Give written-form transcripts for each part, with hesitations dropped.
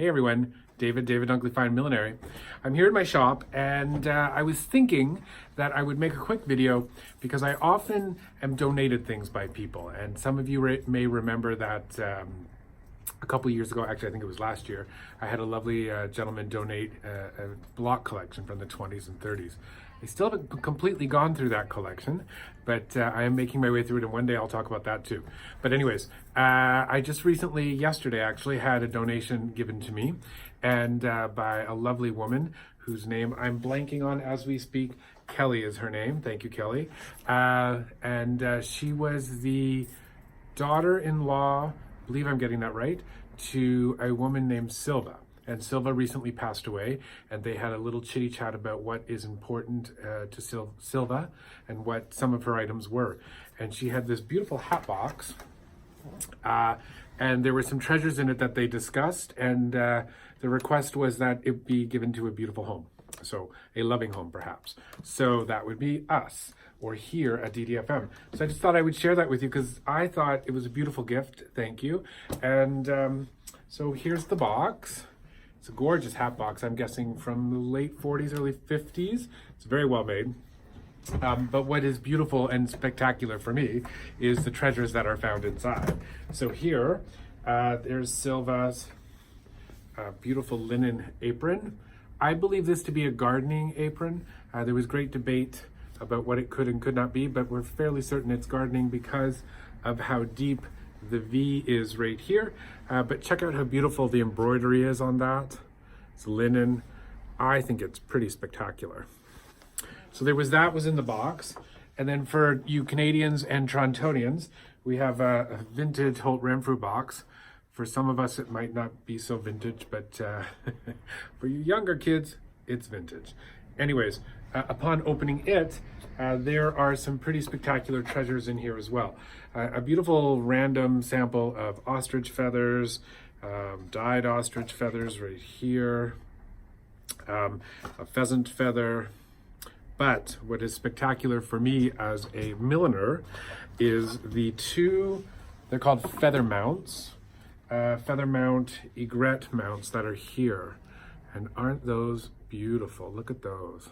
Hey everyone, David Dunkley Fine Millinery. I'm here at my shop and I was thinking that I would make a quick video because I often am donated things by people, and some of you may remember that a couple years ago, actually I think it was last year, I had a lovely gentleman donate a block collection from the 20s and 30s. I still haven't completely gone through that collection, but I am making my way through it, and one day I'll talk about that too. But anyways, I just recently, yesterday actually, had a donation given to me, and by a lovely woman whose name I'm blanking on as we speak. Kelly is her name. Thank you, Kelly. And she was the daughter-in-law, I believe I'm getting that right, to a woman named Silva. And Silva recently passed away, and they had a little chitty chat about what is important to Silva and what some of her items were. And she had this beautiful hat box, and there were some treasures in it that they discussed, and the request was that it be given to a beautiful home. So a loving home, perhaps. So that would be us, or here at DDFM. So I just thought I would share that with you because I thought it was a beautiful gift. Thank you. And so here's the box. It's a gorgeous hat box, I'm guessing from the late 40s, early 50s. It's very well made. But what is beautiful and spectacular for me is the treasures that are found inside. So here, there's Silva's beautiful linen apron. I believe this to be a gardening apron. There was great debate about what it could and could not be, but we're fairly certain it's gardening because of how deep the V is right here. But check out how beautiful the embroidery is on that. It's linen. I think it's pretty spectacular. So there was that was in the box. And then for you Canadians and Torontonians, we have a vintage Holt Renfrew box. For some of us, it might not be so vintage, but for you younger kids, it's vintage. Anyways, upon opening it, there are some pretty spectacular treasures in here as well. A beautiful random sample of ostrich feathers, dyed ostrich feathers right here, a pheasant feather. But what is spectacular for me as a milliner is the two, they're called feather mounts, feather mount egret mounts that are here. And aren't those beautiful? Look at those.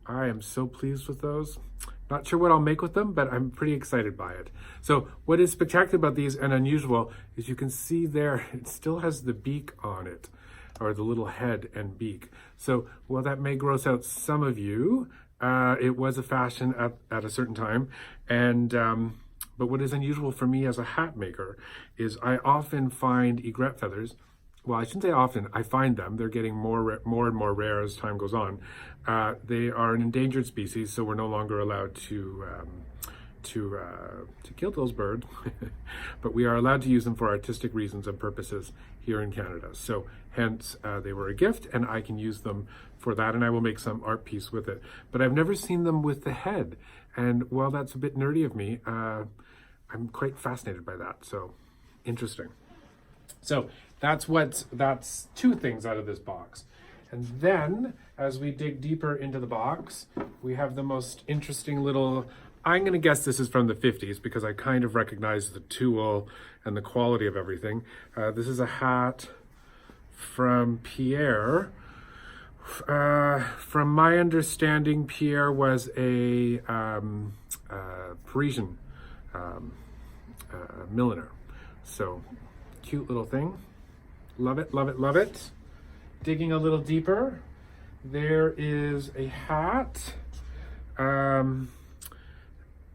I am so pleased with those. Not sure what I'll make with them, but I'm pretty excited by it. So what is spectacular about these and unusual is you can see there, it still has the beak on it, or the little head and beak. So while that may gross out some of you, it was a fashion at a certain time. And but what is unusual for me as a hat maker is I often find egret feathers. Well, I shouldn't say often, I find them. They're getting more and more rare as time goes on. They are an endangered species, so we're no longer allowed to kill those birds, but we are allowed to use them for artistic reasons and purposes here in Canada. So hence, they were a gift, and I can use them for that, and I will make some art piece with it. But I've never seen them with the head, and while that's a bit nerdy of me, I'm quite fascinated by that, so interesting. So that's two things out of this box. And then as we dig deeper into the box, we have the most interesting little, I'm going to guess this is from the 50s because I kind of recognize the tool and the quality of everything. This is a hat from Pierre. From my understanding, Pierre was a Parisian milliner. So cute little thing. Love it, love it, love it. Digging a little deeper, there is a hat. And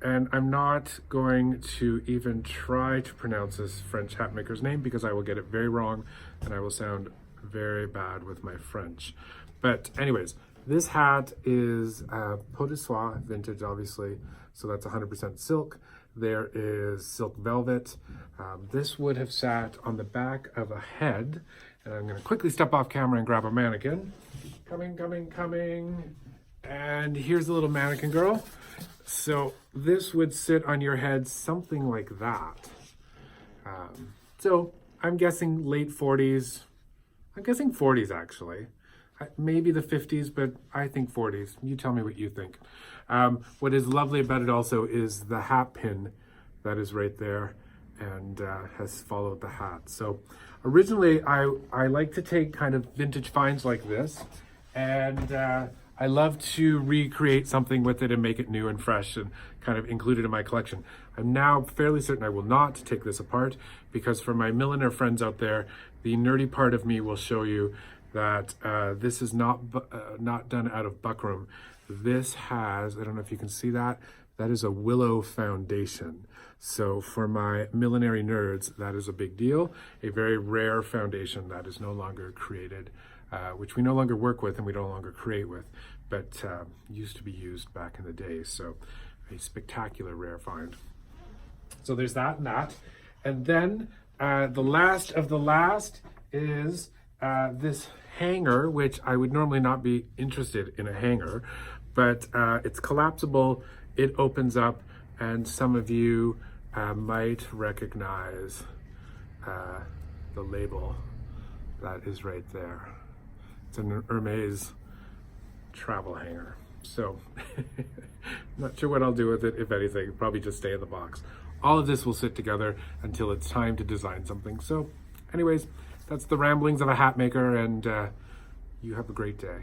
I'm not going to even try to pronounce this French hat maker's name because I will get it very wrong and I will sound very bad with my French. But anyways, this hat is peau de soie, vintage obviously, so that's 100% silk. There is silk velvet. This would have sat on the back of a head. And I'm gonna quickly step off camera and grab a mannequin. Coming. And here's the little mannequin girl. So this would sit on your head something like that. So I'm guessing late 40s. I'm guessing 40s actually. Maybe the 50s, but I think 40s. You tell me what you think. What is lovely about it also is the hat pin that is right there. and has followed the hat. So originally I like to take kind of vintage finds like this, and I love to recreate something with it and make it new and fresh and kind of include it in my collection. I'm now fairly certain I will not take this apart, because for my milliner friends out there, the nerdy part of me will show you that this is not done out of buckram. This has, I don't know if you can see that, that is a willow foundation. So for my millinery nerds, that is a big deal. A very rare foundation that is no longer created, which we no longer work with and we no longer create with, but used to be used back in the day. So a spectacular rare find. So there's that and that. And then the last of the last is this hanger, which I would normally not be interested in a hanger, but it's collapsible, it opens up, and some of you might recognize the label that is right there. It's an Hermes travel hanger. So, not sure what I'll do with it, if anything, probably just stay in the box. All of this will sit together until it's time to design something. So, anyways, that's the ramblings of a hat maker, and you have a great day.